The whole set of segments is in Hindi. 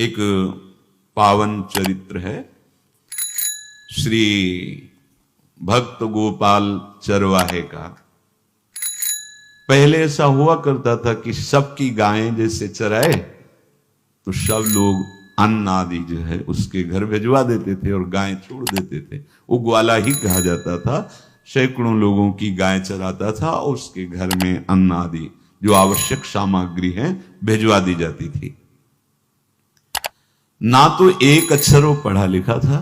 एक पावन चरित्र है श्री भक्त गोपाल चरवाहे का। पहले ऐसा हुआ करता था कि सबकी गायें जैसे चराए तो सब लोग अन्न आदि जो है उसके घर भिजवा देते थे और गायें छोड़ देते थे। वो ग्वाला ही कहा जाता था। सैकड़ों लोगों की गाय चराता था और उसके घर में अन्न आदि जो आवश्यक सामग्री है भिजवा दी जाती थी। ना तो एक अक्षर वो पढ़ा लिखा था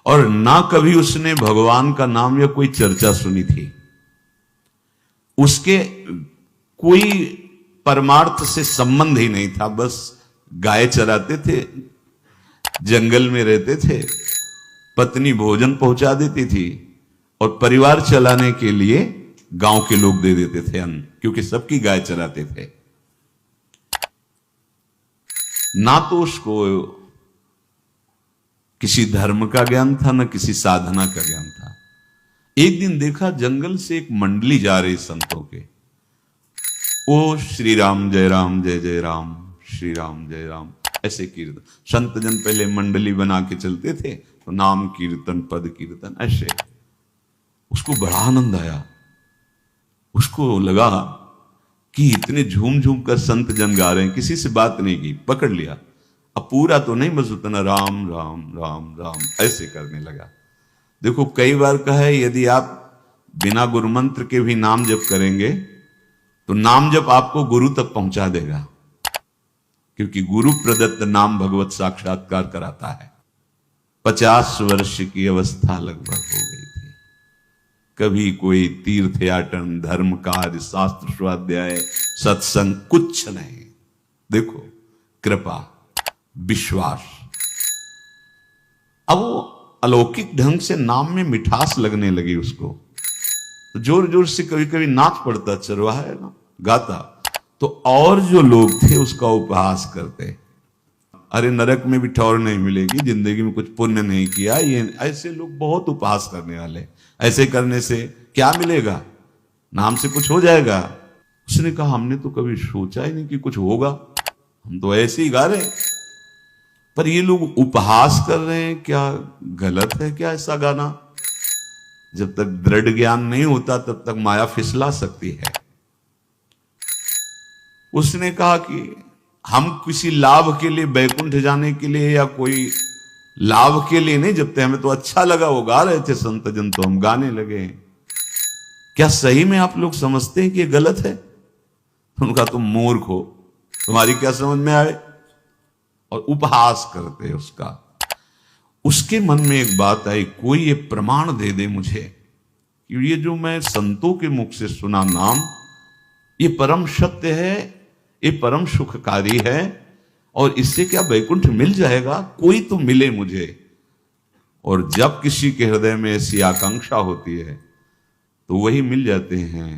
और ना कभी उसने भगवान का नाम या कोई चर्चा सुनी थी। उसके कोई परमार्थ से संबंध ही नहीं था। बस गाय चराते थे, जंगल में रहते थे, पत्नी भोजन पहुंचा देती थी और परिवार चलाने के लिए गांव के लोग दे देते थे अन्न, क्योंकि सबकी गाय चराते थे। ना तो उसको किसी धर्म का ज्ञान था, ना किसी साधना का ज्ञान था। एक दिन देखा जंगल से एक मंडली जा रही संतों के। ओ श्री राम जय राम जय जय राम, श्री राम जय राम, ऐसे कीर्तन। संत जन पहले मंडली बना के चलते थे तो नाम कीर्तन पद कीर्तन ऐसे। उसको बड़ा आनंद आया। उसको लगा कि इतने झूम झूम कर संत जन गा रहे हैं, किसी से बात नहीं की, पकड़ लिया। अब पूरा तो नहीं, बस उतना राम राम राम राम ऐसे करने लगा। देखो कई बार कहा है यदि आप बिना गुरु मंत्र के भी नाम जप करेंगे तो नाम जप आपको गुरु तक पहुंचा देगा, क्योंकि गुरु प्रदत्त नाम भगवत साक्षात्कार कराता है। 50 वर्ष की अवस्था लगभग हो गई थी। कभी कोई तीर्थ याटन, धर्म कार्य, शास्त्र स्वाध्याय, सत्संग कुछ नहीं। देखो कृपा, विश्वास। अब वो अलौकिक ढंग से नाम में मिठास लगने लगी उसको। तो जोर जोर से कभी कभी नाच पड़ता, चरवाहा है ना, गाता, तो और जो लोग थे उसका उपहास करते। अरे नरक में भी ठौर नहीं मिलेगी, जिंदगी में कुछ पुण्य नहीं किया, ये ऐसे लोग बहुत उपहास करने वाले। ऐसे करने से क्या मिलेगा, नाम से कुछ हो जाएगा। उसने कहा हमने तो कभी सोचा ही नहीं कि कुछ होगा, हम तो ऐसे ही गा रहे हैं। पर ये लोग उपहास कर रहे हैं, क्या गलत है क्या ऐसा गाना? जब तक दृढ़ ज्ञान नहीं होता तब तक माया फिसला सकती है। उसने कहा कि हम किसी लाभ के लिए, बैकुंठ जाने के लिए या कोई लाभ के लिए नहीं जपते, हमें तो अच्छा लगा, वो गा रहे थे संत जन तो हम गाने लगे। क्या सही में आप लोग समझते हैं कि ये गलत है? उनका तुम मूर्ख हो, तुम्हारी क्या समझ में आए? और उपहास करते उसका। उसके मन में एक बात आई, कोई ये प्रमाण दे दे मुझे कि ये जो मैं संतों के मुख से सुना नाम, ये परम सत्य है, ये परम सुखकारी है और इससे क्या वैकुंठ मिल जाएगा? कोई तो मिले मुझे। और जब किसी के हृदय में ऐसी आकांक्षा होती है तो वही मिल जाते हैं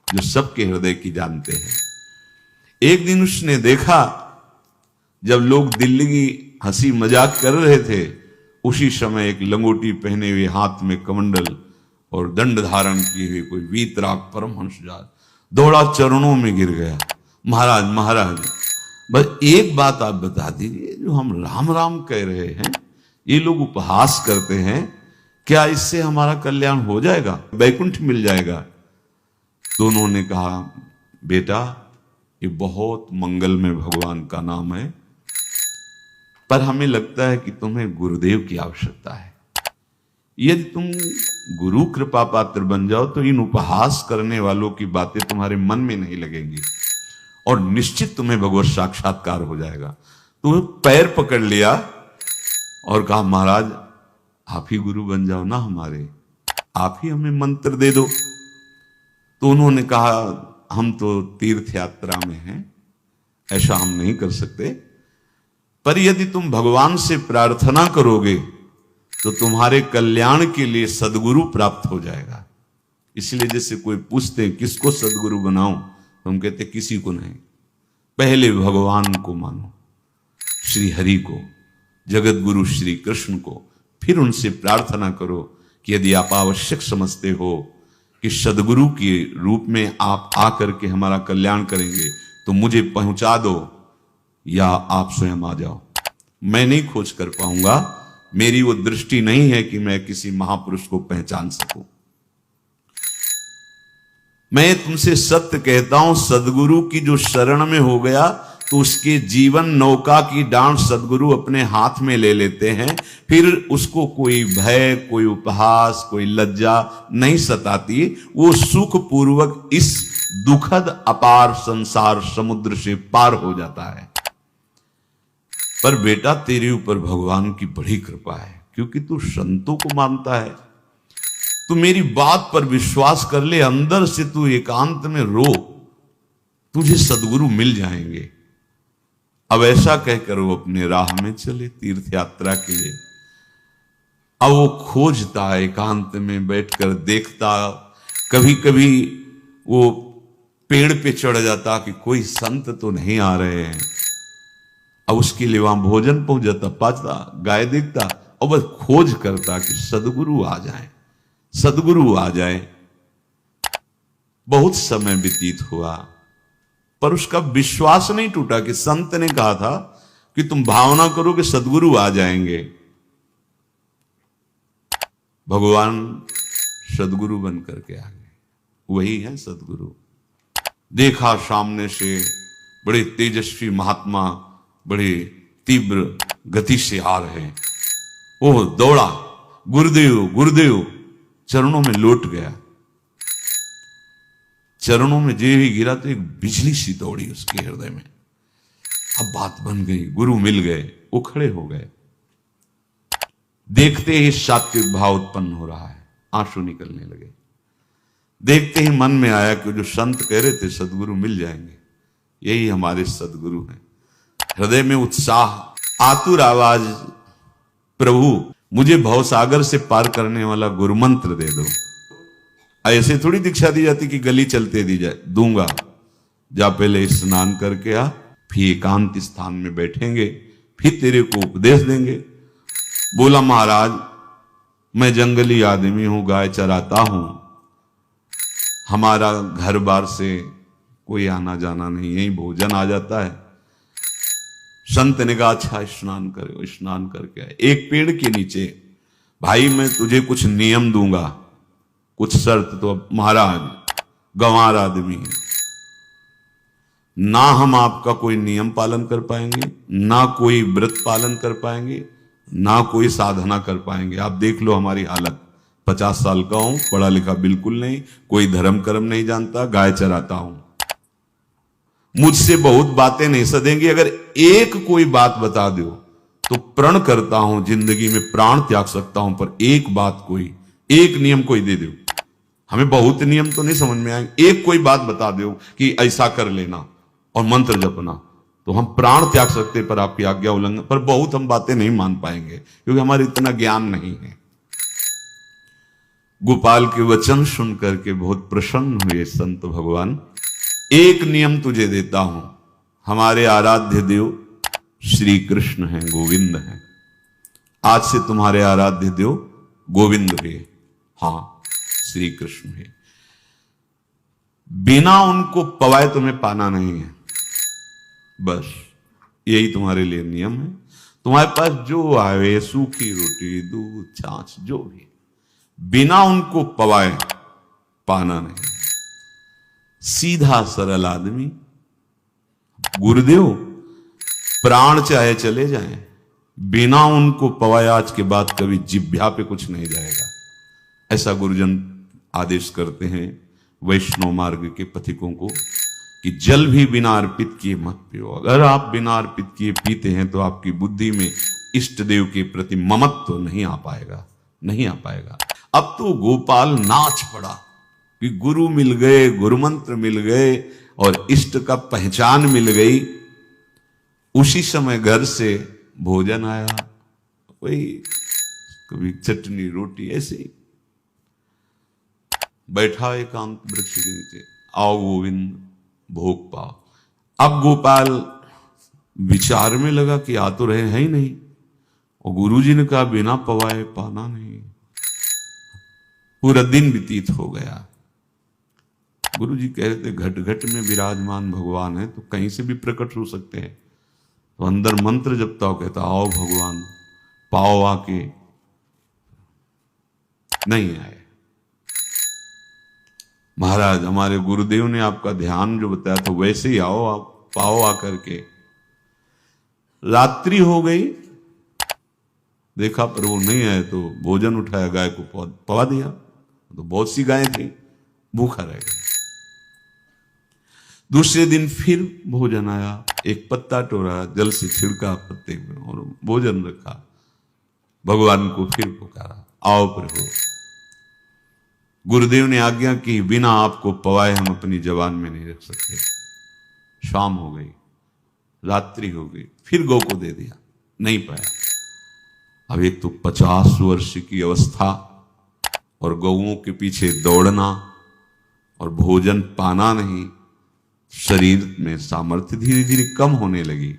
जो सबके हृदय की जानते हैं। एक दिन उसने देखा जब लोग दिल्ली की हंसी मजाक कर रहे थे, उसी समय एक लंगोटी पहने हुए, हाथ में कमंडल और दंड धारण किए हुए कोई वीतराग परमहंस दौड़ा, चरणों में गिर गया। महाराज महाराज, बस एक बात आप बता दीजिए, जो हम राम राम कह रहे हैं, ये लोग उपहास करते हैं, क्या इससे हमारा कल्याण हो जाएगा, वैकुंठ मिल जाएगा? तो उन्होंने कहा बेटा ये बहुत मंगल में भगवान का नाम है, पर हमें लगता है कि तुम्हें गुरुदेव की आवश्यकता है। यदि तुम गुरु कृपा पात्र बन जाओ तो इन उपहास करने वालों की बातें तुम्हारे मन में नहीं लगेंगी और निश्चित तुम्हें भगवत साक्षात्कार हो जाएगा। तो पैर पकड़ लिया और कहा महाराज आप ही गुरु बन जाओ ना हमारे, आप ही हमें मंत्र दे दो। तो उन्होंने कहा हम तो तीर्थ यात्रा में हैं, ऐसा हम नहीं कर सकते, पर यदि तुम भगवान से प्रार्थना करोगे तो तुम्हारे कल्याण के लिए सदगुरु प्राप्त हो जाएगा। इसलिए जैसे कोई पूछते किसको सदगुरु बनाऊं, तो हम कहते किसी को नहीं, पहले भगवान को मानो, श्री हरि को, जगत गुरु श्री कृष्ण को, फिर उनसे प्रार्थना करो कि यदि आप आवश्यक समझते हो कि सदगुरु के रूप में आप आकर के हमारा कल्याण करेंगे तो मुझे पहुंचा दो, या आप स्वयं आ जाओ। मैं नहीं खोज कर पाऊंगा, मेरी वो दृष्टि नहीं है कि मैं किसी महापुरुष को पहचान सकूं। मैं तुमसे सत्य कहता हूं, सदगुरु की जो शरण में हो गया तो उसके जीवन नौका की डांट सदगुरु अपने हाथ में ले लेते हैं। फिर उसको कोई भय, कोई उपहास, कोई लज्जा नहीं सताती। वो सुख पूर्वक इस दुखद अपार संसार समुद्र से पार हो जाता है। पर बेटा, तेरे ऊपर भगवान की बड़ी कृपा है, क्योंकि तू संतों को मानता है। तू मेरी बात पर विश्वास कर ले, अंदर से तू एकांत में रो, तुझे सदगुरु मिल जाएंगे। अब ऐसा कहकर वो अपने राह में चले तीर्थ यात्रा के लिए। अब वो खोजता, एकांत में बैठकर देखता। कभी कभी वो पेड़ पे चढ़ जाता कि कोई संत तो नहीं आ रहे हैं। अब उसके लिए वहां भोजन पहुंच जाता, पाता, गाय देखता और बस खोज करता कि सदगुरु आ जाए, सदगुरु आ जाए। बहुत समय व्यतीत हुआ, पर उसका विश्वास नहीं टूटा कि संत ने कहा था कि तुम भावना करो कि सदगुरु आ जाएंगे। भगवान सदगुरु बन करके आ गए। वही है सदगुरु। देखा सामने से बड़े तेजस्वी महात्मा बड़े तीव्र गति से आ रहे हैं। वो दौड़ा, गुरुदेव गुरुदेव, चरणों में लौट गया। चरणों में जे ही गिरा तो एक बिजली सी दौड़ी उसके हृदय में। अब बात बन गई, गुरु मिल गए। वो खड़े हो गए। देखते ही सात्विक भाव उत्पन्न हो रहा है, आंसू निकलने लगे। देखते ही मन में आया कि जो संत कह रहे थे सदगुरु मिल जाएंगे, यही हमारे सदगुरु हैं। हृदय में उत्साह, आतुर आवाज, प्रभु मुझे भवसागर से पार करने वाला गुरु मंत्र दे दो। ऐसे थोड़ी दीक्षा दी जाती कि गली चलते दी जाए, दूंगा। जा पहले स्नान करके आ, फिर एकांत स्थान में बैठेंगे, फिर तेरे को उपदेश देंगे। बोला महाराज, मैं जंगली आदमी हूं, गाय चराता हूं, हमारा घर बार से कोई आना जाना नहीं, यही भोजन आ जाता है। संत ने कहा अच्छा स्नान करो। स्नान करके आए, एक पेड़ के नीचे। भाई मैं तुझे कुछ नियम दूंगा, कुछ शर्त। तो महाराज गंवार आदमी है, ना हम आपका कोई नियम पालन कर पाएंगे, ना कोई व्रत पालन कर पाएंगे, ना कोई साधना कर पाएंगे। आप देख लो हमारी हालत। 50 साल का हूं, पढ़ा लिखा बिल्कुल नहीं, कोई धर्म कर्म नहीं जानता, गाय चराता हूं। मुझसे बहुत बातें नहीं सदेंगी, अगर एक कोई बात बता दो तो प्रण करता हूं जिंदगी में प्राण त्याग सकता हूं, पर एक बात, कोई एक नियम कोई दे दो। हमें बहुत नियम तो नहीं समझ में आएंगे, एक कोई बात बता दो कि ऐसा कर लेना और मंत्र जपना, तो हम प्राण त्याग सकते, पर आपकी आज्ञा उल्लंघन। पर बहुत हम बातें नहीं मान पाएंगे क्योंकि हमारे इतना ज्ञान नहीं है। गोपाल के वचन सुन करके बहुत प्रसन्न हुए संत भगवान। एक नियम तुझे देता हूं, हमारे आराध्य देव श्री कृष्ण हैं, गोविंद हैं। आज से तुम्हारे आराध्य देव गोविंद हुए, हाँ श्री कृष्ण है। बिना उनको पवाए तुम्हें पाना नहीं है, बस यही तुम्हारे लिए नियम है। तुम्हारे पास जो आवे, सूखी रोटी, दूध, छाछ, जो भी, बिना उनको पवाए पाना नहीं। सीधा सरल आदमी। गुरुदेव प्राण चाहे चले जाएं, बिना उनको पवाए आज के बाद कभी जिह्वा पे कुछ नहीं जाएगा। ऐसा गुरुजन आदेश करते हैं वैष्णव मार्ग के पथिकों को कि जल भी बिना अर्पित किए मत पियो। अगर आप बिना अर्पित किए पीते हैं तो आपकी बुद्धि में इष्ट देव के प्रति ममत्व तो नहीं आ पाएगा, नहीं आ पाएगा। अब तो गोपाल नाच पड़ा कि गुरु मिल गए, गुरु मंत्र मिल गए और इष्ट का पहचान मिल गई। उसी समय घर से भोजन आया, वही कभी चटनी रोटी, ऐसे ही बैठा एकांत वृक्ष के नीचे। आओ गोविंद भोग पाओ। अब गोपाल विचार में लगा कि आ तो रहे हैं ही नहीं, और गुरुजी ने कहा बिना पवाए पाना नहीं। पूरा दिन व्यतीत हो गया। गुरुजी कह रहे थे घट घट में विराजमान भगवान है तो कहीं से भी प्रकट हो सकते हैं, तो अंदर मंत्र जपता हो, कहता आओ भगवान, पाओ आके, नहीं आए। महाराज हमारे गुरुदेव ने आपका ध्यान जो बताया था वैसे ही आओ, आप पाओ आकर के। रात्रि हो गई, देखा पर वो नहीं आए तो भोजन उठाया, गाय को पवा दिया। तो बहुत सी गायें थी, भूखा रह गया। दूसरे दिन फिर भोजन आया, एक पत्ता टोरा, जल से छिड़का पत्ते में और भोजन रखा। भगवान को फिर पुकारा, आओ प्रभु। गुरुदेव ने आज्ञा की, बिना आपको पवाए हम अपनी जबान में नहीं रख सकते। शाम हो गई, रात्रि हो गई, फिर गौ को दे दिया, नहीं पाया। अब एक तो 50 वर्ष की अवस्था और गौओं के पीछे दौड़ना और भोजन पाना नहीं, शरीर में सामर्थ्य धीरे धीरे कम होने लगी।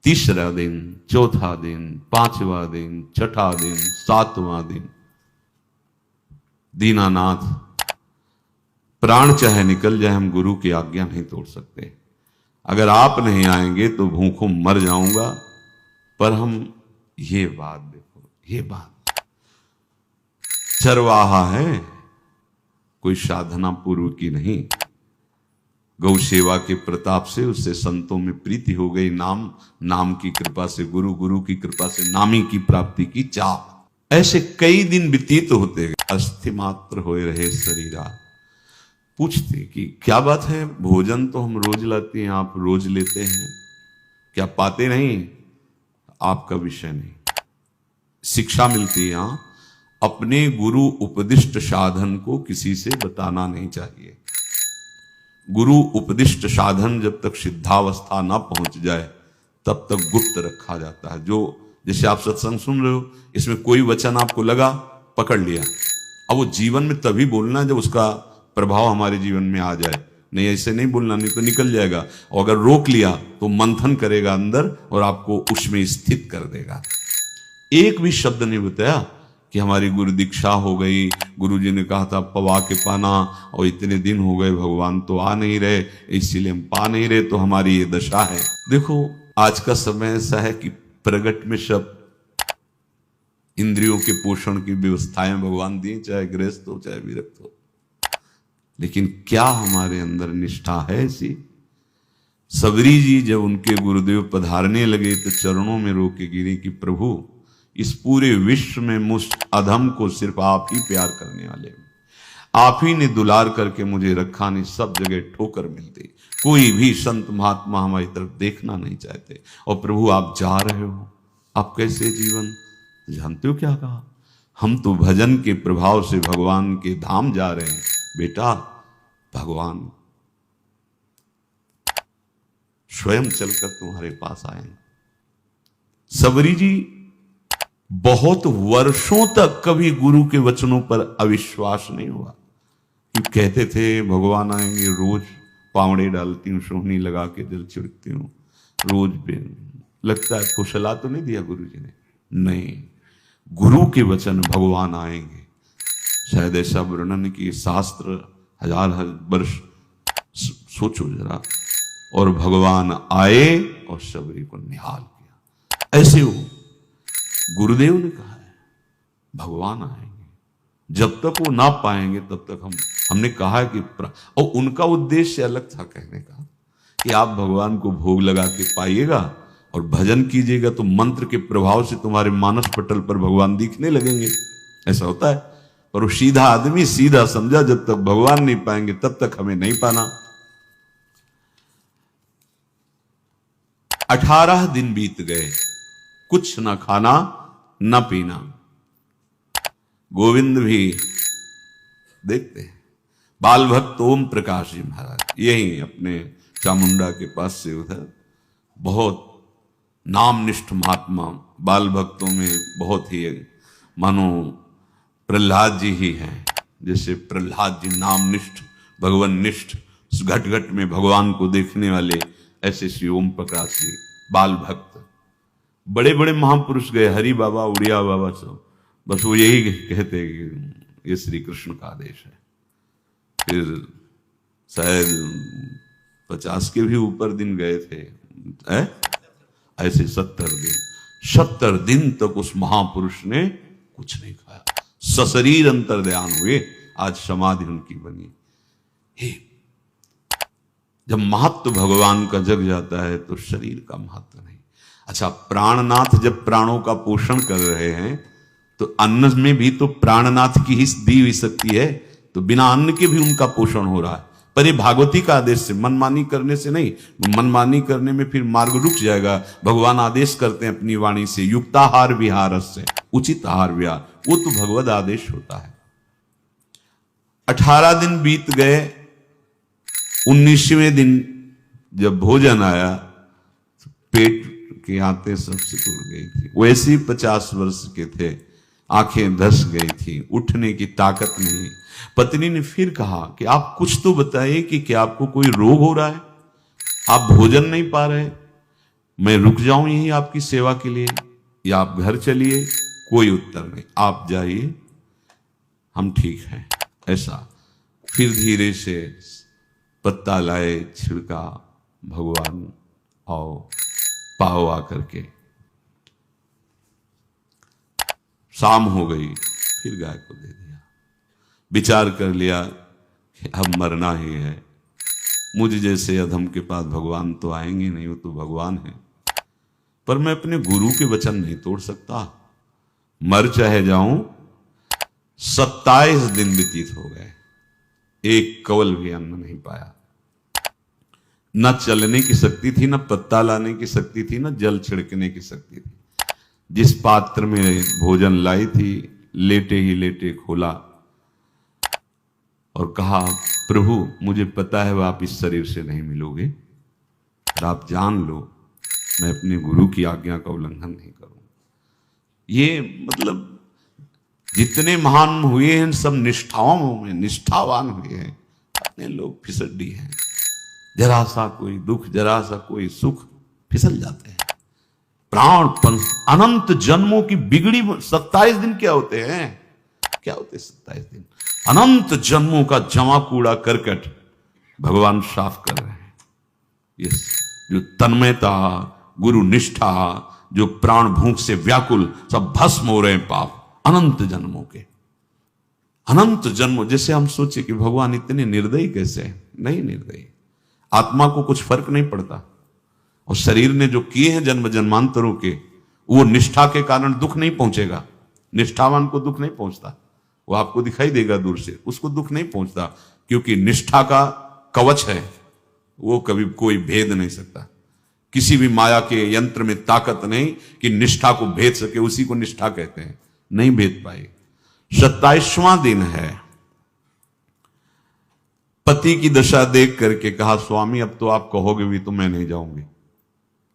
तीसरा दिन, चौथा दिन, पांचवा दिन, छठा दिन, सातवां दिन, दीनानाथ प्राण चाहे निकल जाए, हम गुरु की आज्ञा नहीं तोड़ सकते। अगर आप नहीं आएंगे तो भूखों मर जाऊंगा। पर हम ये बात देखो, ये बात चरवाहा है, कोई साधना पूर्व की नहीं। गौ सेवा के प्रताप से उससे संतों में प्रीति हो गई, नाम की कृपा से, गुरु की कृपा से नामी की प्राप्ति की चाह। ऐसे कई दिन व्यतीत होते गए, अस्थि मात्र होए रहे शरीरा। पूछते कि क्या बात है, भोजन तो हम रोज लाते हैं, आप रोज लेते हैं, क्या पाते नहीं? आपका विषय नहीं। शिक्षा मिलती है यहां, अपने गुरु उपदिष्ट साधन को किसी से बताना नहीं चाहिए। गुरु उपदिष्ट साधन जब तक सिद्धावस्था ना पहुंच जाए तब तक गुप्त रखा जाता है। जो जैसे आप सत्संग सुन रहे हो, इसमें कोई वचन आपको लगा, पकड़ लिया, अब वो जीवन में तभी बोलना जब उसका प्रभाव हमारे जीवन में आ जाए। नहीं ऐसे नहीं बोलना, नहीं तो निकल जाएगा। और अगर रोक लिया तो मंथन करेगा अंदर और आपको उसमें स्थित कर देगा। एक भी शब्द नहीं बताया कि हमारी गुरु दीक्षा हो गई, गुरु जी ने कहा था पवा के पाना, और इतने दिन हो गए भगवान तो आ नहीं रहे, इसीलिए हम पा नहीं रहे, तो हमारी ये दशा है। देखो आज का समय ऐसा है कि प्रगट में सब इंद्रियों के पोषण की व्यवस्थाएं भगवान दी, चाहे गृहस्थ हो चाहे विरक्त हो, लेकिन क्या हमारे अंदर निष्ठा है ऐसी? सबरी जी जब उनके गुरुदेव पधारने लगे तो चरणों में रो के गिरे कि प्रभु, इस पूरे विश्व में मुझ अधम को सिर्फ आप ही प्यार करने वाले, आप ही ने दुलार करके मुझे रखा, नहीं सब जगह ठोकर मिलती, कोई भी संत महात्मा हमारी तरफ देखना नहीं चाहते। और प्रभु आप जा रहे हो, आप कैसे जीवन, जानते हो क्या कहा? हम तो भजन के प्रभाव से भगवान के धाम जा रहे हैं बेटा, भगवान स्वयं चलकर तुम्हारे पास आएंगे। सबरी जी बहुत वर्षों तक कभी गुरु के वचनों पर अविश्वास नहीं हुआ। कहते थे भगवान आएंगे, रोज पावड़े डालती हूँ, सोहनी लगा के जल छिड़कती हूँ, रोज लगता है फुसला तो नहीं दिया गुरु जी ने? नहीं, गुरु के वचन भगवान आएंगे। शायद ऐसा वर्णन कि शास्त्र हजार वर्ष सोचो जरा, और भगवान आए और सबरी को निहाल किया। ऐसे हो गुरुदेव ने कहा है भगवान आएंगे, जब तक वो ना पाएंगे तब तक हमने कहा है कि और उनका उद्देश्य अलग था, कहने का कि आप भगवान को भोग लगा के पाइएगा और भजन कीजिएगा तो मंत्र के प्रभाव से तुम्हारे मानस पटल पर भगवान दिखने लगेंगे। ऐसा होता है, पर वो सीधा आदमी सीधा समझा, जब तक भगवान नहीं पाएंगे तब तक हमें नहीं पाना। 18 दिन बीत गए, कुछ ना खाना ना पीना। गोविंद भी देखते हैं, बाल भक्त ओम प्रकाश जी महाराज यही अपने चामुंडा के पास से उधर, बहुत नामनिष्ठ महात्मा, बाल भक्तों में बहुत ही मानो प्रहलाद जी ही हैं। जैसे प्रहलाद जी नामनिष्ठ भगवान निष्ठ, घट घट में भगवान को देखने वाले, ऐसे श्री ओम प्रकाश जी बाल भक्त। बड़े बड़े महापुरुष गए, हरि बाबा, उड़िया बाबा, सब बस वो यही कहते कि ये श्री कृष्ण का आदेश है। फिर शायद 50 के भी ऊपर दिन गए थे, ऐसे 70 दिन तक उस महापुरुष ने कुछ नहीं खाया, सशरीर अंतर्ध्यान हुए। आज समाधि उनकी बनी। हे, जब महत्व भगवान का जग जाता है तो शरीर का महत्व नहीं। अच्छा, प्राणनाथ जब प्राणों का पोषण कर रहे हैं तो अन्न में भी तो प्राणनाथ की ही दी हुई शक्ति है, तो बिना अन्न के भी उनका पोषण हो रहा है। पर ये भागवती का आदेश से, मनमानी करने से नहीं। मनमानी करने में फिर मार्ग रुक जाएगा। भगवान आदेश करते हैं अपनी वाणी से, युक्ताहार विहार से, उचित आहार विहार, वो तो भगवद आदेश होता है। 18 दिन बीत गए। 19वें दिन जब भोजन आया तो पेट की आंतें सब सिकुड़ गई थी। वैसे ही 50 वर्ष के थे, आंखें धस गई थी, उठने की ताकत नहीं। पत्नी ने फिर कहा कि आप कुछ तो बताइए कि क्या आपको कोई रोग हो रहा है, आप भोजन नहीं पा रहे, मैं रुक जाऊं यहीं आपकी सेवा के लिए या आप घर चलिए। कोई उत्तर नहीं, आप जाइए, हम ठीक हैं। ऐसा फिर धीरे से पत्ता लाए, छिड़का भगवान और पाव आकर के। शाम हो गई, फिर गाय को दे दिया। विचार कर लिया कि अब मरना ही है, मुझ जैसे अधम के पास भगवान तो आएंगे नहीं, वो तो भगवान है, पर मैं अपने गुरु के वचन नहीं तोड़ सकता, मर चाहे जाऊं। 27 दिन व्यतीत हो गए, एक कवल भी अन्न नहीं पाया। न चलने की शक्ति थी, न पत्ता लाने की शक्ति थी, न जल छिड़कने की शक्ति थी। जिस पात्र में भोजन लाई थी, लेटे ही लेटे खोला और कहा, प्रभु मुझे पता है आप इस शरीर से नहीं मिलोगे, पर आप जान लो मैं अपने गुरु की आज्ञा का उल्लंघन नहीं करूंगा। ये मतलब जितने महान हुए हैं सब निष्ठाओं में निष्ठावान हुए हैं। अपने लोग फिसड्डी हैं, जरा सा कोई दुख, जरा सा कोई सुख, फिसल जाते हैं। प्राण अनंत जन्मों की बिगड़ी 27 दिन क्या होते हैं? क्या होते 27 दिन? अनंत जन्मों का जमा कूड़ा करकट भगवान साफ कर रहे हैं। ये जो तन्मयता, गुरु निष्ठा, जो प्राण भूख से व्याकुल, सब भस्म हो रहे हैं पाप अनंत जन्मों के। अनंत जन्मों, जैसे हम सोचे कि भगवान इतने निर्दयी कैसे हैं? नहीं निर्दयी, आत्मा को कुछ फर्क नहीं पड़ता। और शरीर ने जो किए हैं जन्म जन्मांतरों के, वो निष्ठा के कारण दुख नहीं पहुंचेगा। निष्ठावान को दुख नहीं पहुंचता, वो आपको दिखाई देगा दूर से, उसको दुख नहीं पहुंचता, क्योंकि निष्ठा का कवच है, वो कभी कोई भेद नहीं सकता। किसी भी माया के यंत्र में ताकत नहीं कि निष्ठा को भेद सके, उसी को निष्ठा कहते हैं, नहीं भेद पाए। 27वां दिन है। पति की दशा देख करके कहा, स्वामी अब तो आप कहोगे भी तो मैं नहीं जाऊंगी।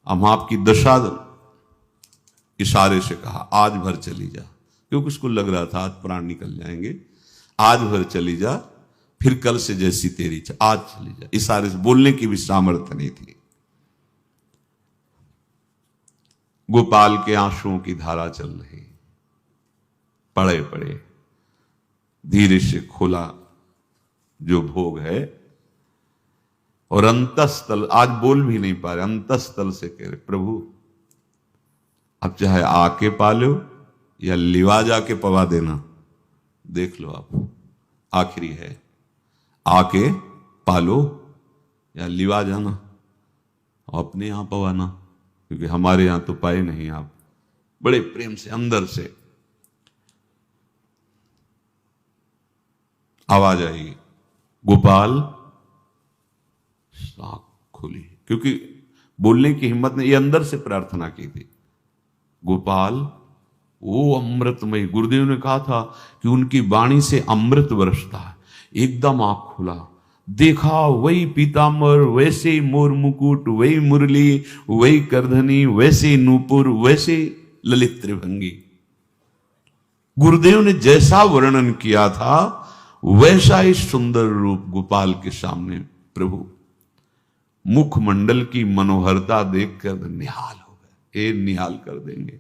हम आपकी दशा, इशारे से कहा, आज भर चली जा, क्योंकि उसको लग रहा था आज प्राण निकल जाएंगे। आज भर चली जा, फिर कल से जैसी तेरी आज चली जा। इशारे से, बोलने की भी सामर्थ्य नहीं थी। गोपाल के आंसुओं की धारा चल रही, पड़े पड़े धीरे से खोला जो भोग है, और अंतस्थल, आज बोल भी नहीं पा रहे, अंतस्थल से कह रहे, प्रभु अब चाहे आके पालो या लिवा जाके पवा देना, देख लो आप, आखिरी है, आके पालो या लिवा जाना और अपने यहां पवाना, क्योंकि हमारे यहां तो पाए नहीं आप। बड़े प्रेम से अंदर से आवाज आई, गोपाल। आंख खुली, क्योंकि बोलने की हिम्मत ने, ये अंदर से प्रार्थना की थी, गोपाल वो अमृतमय। गुरुदेव ने कहा था कि उनकी वाणी से अमृत बरसता है। एकदम आंख खुला, देखा वही पीतांबर, वैसे ही मोर मुकुट, वही मुरली, वही करधनी, वैसे नूपुर, वैसे ललित त्रिभंगी। गुरुदेव ने जैसा वर्णन किया था वैसा ही सुंदर रूप गोपाल के सामने। प्रभु मुखमंडल की मनोहरता देखकर निहाल हो गए। ए निहाल कर देंगे,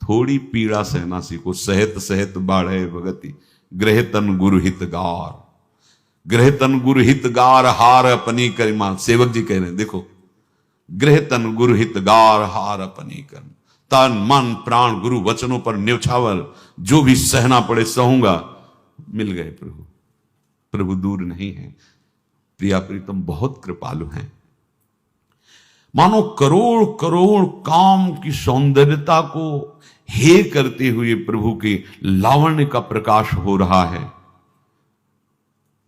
थोड़ी पीड़ा सहना सीखो। सहत सहत बाढ़े भगति, ग्रह तन गुरु हितगार, ग्रह तन गुरु हितगार, हार अपनी करिमा। सेवक जी कह रहे हैं, देखो गृह तन गुरु हित गार हार अपनी कर, तन मन प्राण गुरु वचनों पर न्यौछावर, जो भी सहना पड़े सहूंगा। मिल गए प्रभु, प्रभु दूर नहीं है। प्रिया प्रीतम बहुत कृपालु हैं। मानो करोड़ करोड़ काम की सौंदर्यता को हे करते हुए प्रभु के लावण्य का प्रकाश हो रहा है।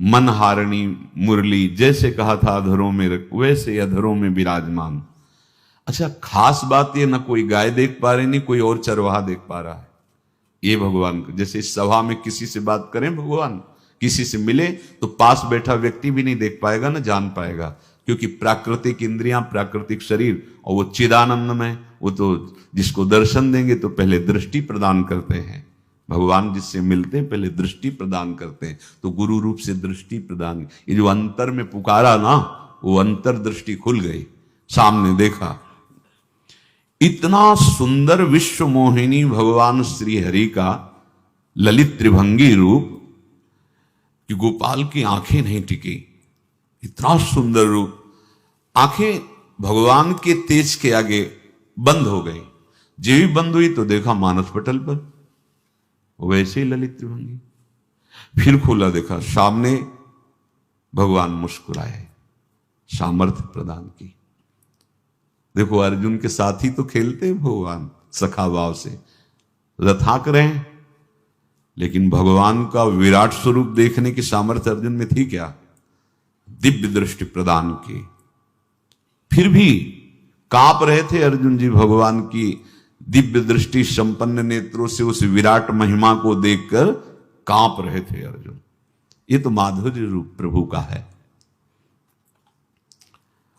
मनहारिणी मुरली जैसे कहा था अधरों में वैसे अधरों में विराजमान। अच्छा, खास बात ये, ना कोई गाय देख पा रहे, नहीं कोई और चरवाहा देख पा रहा है। ये भगवान, जैसे इस सभा में किसी से बात करें भगवान, किसी से मिले तो पास बैठा व्यक्ति भी नहीं देख पाएगा, ना जान पाएगा, क्योंकि प्राकृतिक इंद्रियां, प्राकृतिक शरीर, और वो चिदानंद में, वो तो जिसको दर्शन देंगे तो पहले दृष्टि प्रदान करते हैं। भगवान जिससे मिलते हैं पहले दृष्टि प्रदान करते हैं, तो गुरु रूप से दृष्टि प्रदान। ये जो अंतर में पुकारा ना, वो अंतर दृष्टि खुल गई, सामने देखा। इतना सुंदर विश्व मोहिनी भगवान श्री हरि का ललित त्रिभंगी रूप कि गोपाल की आंखें नहीं टिकी। इतना सुंदर रूप, आंखें भगवान के तेज के आगे बंद हो गई। जो भी बंद हुई तो देखा मानस पटल पर वैसे ही ललित त्रिभंगी। फिर खोला, देखा सामने भगवान मुस्कुराए, सामर्थ्य प्रदान की। देखो अर्जुन के साथ ही तो खेलते हैं भगवान सखा भाव से, रथाक रहे हैं, लेकिन भगवान का विराट स्वरूप देखने की सामर्थ्य अर्जुन में थी क्या? दिव्य दृष्टि प्रदान की। फिर भी कांप रहे थे अर्जुन जी भगवान की दिव्य दृष्टि संपन्न नेत्रों से उस विराट महिमा को देखकर कांप रहे थे अर्जुन। ये तो माधुर्य रूप प्रभु का है।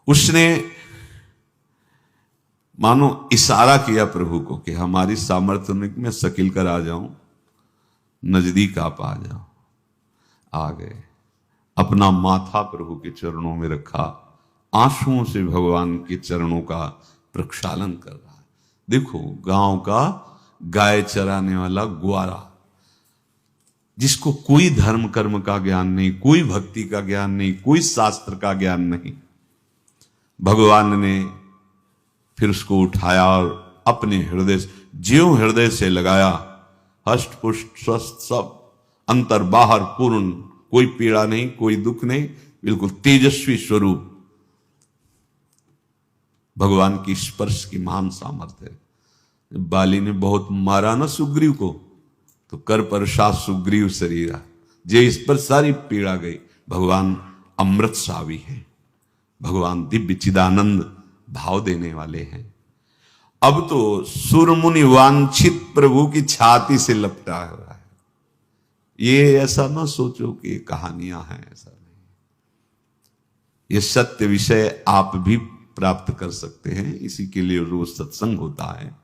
उसने मानो इशारा किया प्रभु को कि हमारी सामर्थ्य में सकिल कर आ जाऊं, नजदीक आप आ जाओ। आ गए, अपना माथा प्रभु के चरणों में रखा, आंसुओं से भगवान के चरणों का प्रक्षालन कर रहा है। देखो गांव का गाय चराने वाला ग्वारा, जिसको कोई धर्म कर्म का ज्ञान नहीं, कोई भक्ति का ज्ञान नहीं, कोई शास्त्र का ज्ञान नहीं, भगवान ने फिर उसको उठाया और अपने हृदय से, ज्यों हृदय से लगाया, हष्ट पुष्ट स्वस्थ सब, अंतर बाहर पूर्ण, कोई पीड़ा नहीं, कोई दुख नहीं, बिल्कुल तेजस्वी स्वरूप। भगवान की स्पर्श की महान सामर्थ्य है। बाली ने बहुत मारा ना सुग्रीव को, तो कर प्रसाद सुग्रीव शरीरा, जे इस पर सारी पीड़ा गई। भगवान अमृत सावी है, भगवान दिव्य चिदानंद भाव देने वाले हैं। अब तो सुरमुनि वांछित प्रभु की छाती से लपटा हुआ है। ये ऐसा ना सोचो कि ये कहानियां हैं, ऐसा नहीं। ये सत्य विषय आप भी प्राप्त कर सकते हैं, इसी के लिए रोज सत्संग होता है।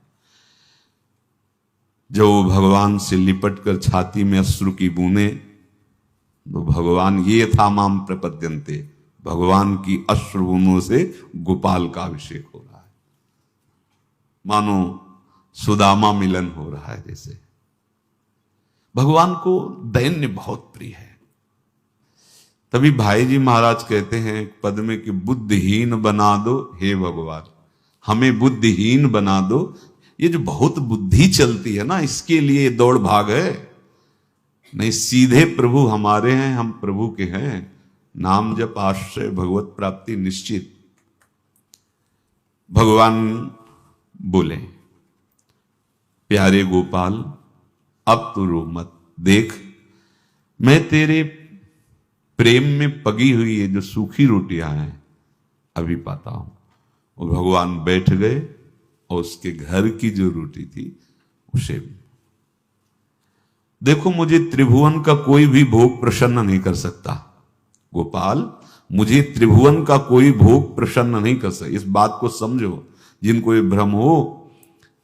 जो भगवान से लिपट कर छाती में अश्रु की बूंदे, तो भगवान ये था माम प्रपद्यन्ते, भगवान की अश्रु बूंदों से गोपाल का अभिषेक हो रहा है। मानो सुदामा मिलन हो रहा है जैसे। भगवान को दैन्य बहुत प्रिय है। तभी भाई जी महाराज कहते हैं पद में कि बुद्धिहीन बना दो हे भगवान, हमें बुद्धिहीन बना दो। ये जो बहुत बुद्धि चलती है ना, इसके लिए दौड़ भाग है। नहीं, सीधे प्रभु हमारे हैं, हम प्रभु के हैं। नाम जप आश्रय भगवत प्राप्ति निश्चित। भगवान बोले, प्यारे गोपाल अब तो रो मत, देख मैं तेरे प्रेम में पगी हुई ये जो सूखी रोटियां हैं अभी पाता हूं। और भगवान बैठ गए और उसके घर की जो रोटी थी उसे, देखो मुझे त्रिभुवन का कोई भी भोग प्रसन्न नहीं कर सकता गोपाल, मुझे त्रिभुवन का कोई भोग प्रसन्न नहीं कर सकता। इस बात को समझो। जिनको ये भ्रम हो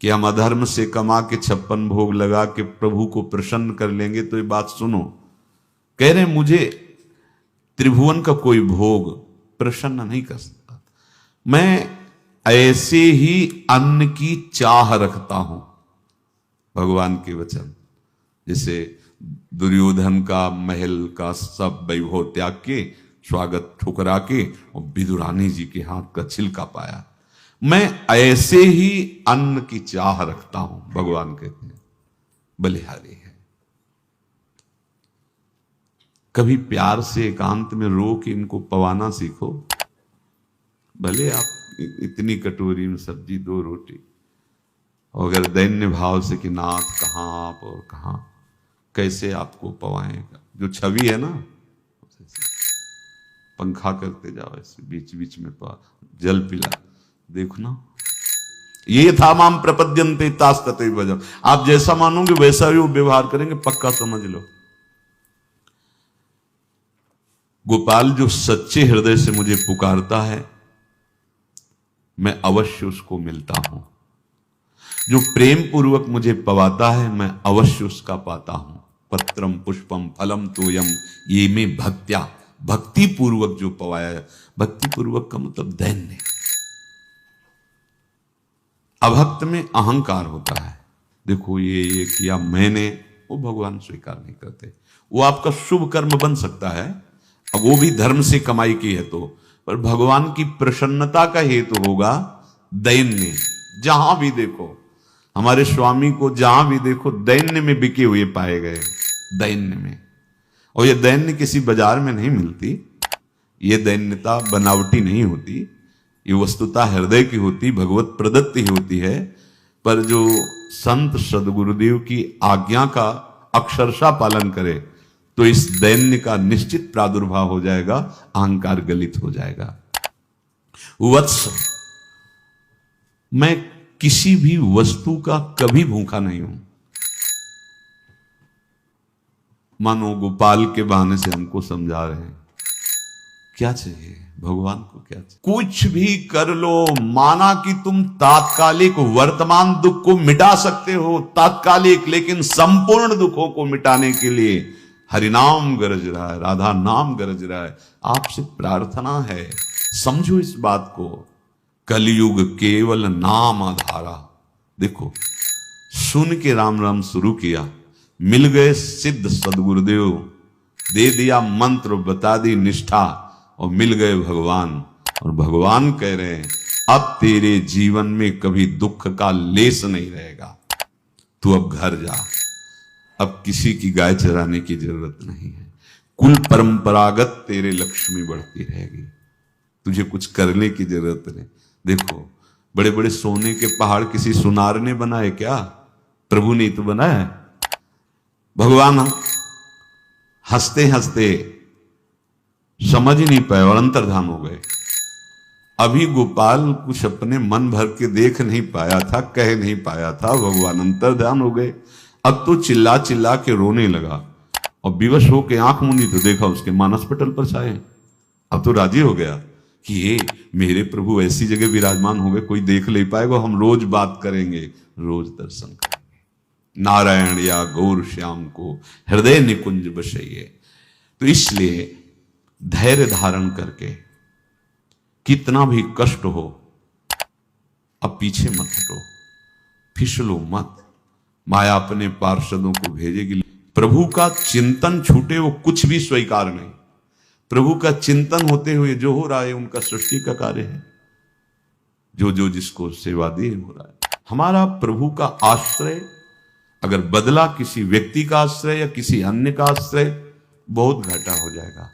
कि हम अधर्म से कमा के 56 भोग लगा के प्रभु को प्रसन्न कर लेंगे, तो ये बात सुनो। कह रहे मुझे त्रिभुवन का कोई भोग प्रसन्न नहीं कर सकता, मैं ऐसे ही अन्न की चाह रखता हूं। भगवान के वचन, जैसे दुर्योधन का महल का सब वैभव त्याग के, स्वागत ठुकरा के और विदुरानी जी के हाथ का छिलका पाया। मैं ऐसे ही अन्न की चाह रखता हूं, भगवान कहते हैं, बलिहारी है। कभी प्यार से एकांत में रो के इनको पवाना सीखो। भले आप इतनी कटोरी में सब्जी, 2 रोटी, अगर दैन्य भाव से कि नाथ कहां आप और कहां, कैसे आपको पवाएगा, जो छवि है ना, पंखा करते जाओ ऐसे बीच बीच में जल पिला, देखो ना, ये था माम प्रपद्यन्ते तास्तते भजम। आप जैसा मानोगे वैसा ही वो व्यवहार करेंगे, पक्का समझ लो। गोपाल जो सच्चे हृदय से मुझे पुकारता है, मैं अवश्य उसको मिलता हूं। जो प्रेम पूर्वक मुझे पवाता है, मैं अवश्य उसका पाता हूं। पत्रम पुष्पम फलम तोयम ये में भक्त्या, भक्ति पूर्वक जो पवाया। भक्ति पूर्वक का मतलब दैन्य। अभक्त में अहंकार होता है, देखो ये किया मैंने, वो भगवान स्वीकार नहीं करते। वो आपका शुभ कर्म बन सकता है, अब वो भी धर्म से कमाई की है तो, पर भगवान की प्रसन्नता का हेतु होगा दैन्य। जहां भी देखो, हमारे स्वामी को जहां भी देखो दैन्य में बिके हुए पाए गए, दैन्य में। और ये दैन्य किसी बाजार में नहीं मिलती, ये दैन्यता बनावटी नहीं होती, ये वस्तुतः हृदय की होती, भगवत प्रदत्त ही होती है। पर जो संत सदगुरुदेव की आज्ञा का अक्षरशः पालन करे तो इस दैन्य का निश्चित प्रादुर्भाव हो जाएगा, अहंकार गलित हो जाएगा। वत्स, मैं किसी भी वस्तु का कभी भूखा नहीं हूं। मानो गोपाल के बहाने से हमको समझा रहे हैं, क्या चाहिए भगवान को, क्या चाहिए? कुछ भी कर लो, माना कि तुम तात्कालिक वर्तमान दुख को मिटा सकते हो, तात्कालिक, लेकिन संपूर्ण दुखों को मिटाने के लिए हरिनाम गरज रहा है, राधा नाम गरज रहा है। आपसे प्रार्थना है, समझो इस बात को। कलयुग केवल नाम आधारा। देखो, सुन के राम राम शुरू किया, मिल गए सिद्ध सदगुरुदेव, दे दिया मंत्र, बता दी निष्ठा, और मिल गए भगवान। और भगवान कह रहे हैं, अब तेरे जीवन में कभी दुख का लेस नहीं रहेगा, तू अब घर जा, अब किसी की गाय चराने की जरूरत नहीं है, कुल परंपरागत तेरे लक्ष्मी बढ़ती रहेगी, तुझे कुछ करने की जरूरत नहीं। देखो, बड़े बड़े सोने के पहाड़ किसी सुनार ने बनाए क्या? प्रभु ने तो बनाया है। भगवान हंसते हंसते समझ ही नहीं पाए और अंतर्धान हो गए। अभी गोपाल कुछ अपने मन भर के देख नहीं पाया था, कह नहीं पाया था, भगवान अंतर्धान हो गए। अब तो चिल्ला चिल्ला के रोने लगा और विवश होके आंख मूंदी तो देखा उसके मानस पटल पर छाए। अब तो राजी हो गया कि ये मेरे प्रभु ऐसी जगह विराजमान हो गए, कोई देख नहीं पाएगा, हम रोज बात करेंगे, रोज दर्शन करेंगे। नारायण या गौर श्याम को हृदय निकुंज बसइए। तो इसलिए धैर्य धारण करके, कितना भी कष्ट हो, अब पीछे मत हटो, फिसलो मत। माया अपने पार्षदों को भेजेगी। प्रभु का चिंतन छूटे वो कुछ भी स्वीकार नहीं। प्रभु का चिंतन होते हुए जो हो रहा है उनका सृष्टि का कार्य है, जो जो जिसको सेवा दी हो रहा है। हमारा प्रभु का आश्रय अगर बदला किसी व्यक्ति का आश्रय या किसी अन्य का आश्रय, बहुत घाटा हो जाएगा।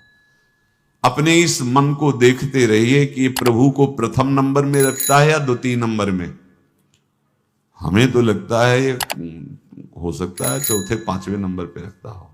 अपने इस मन को देखते रहिए कि प्रभु को प्रथम नंबर में रखता है या द्वितीय नंबर में। हमें तो लगता है हो सकता है चौथे पांचवें नंबर पे रखता हो।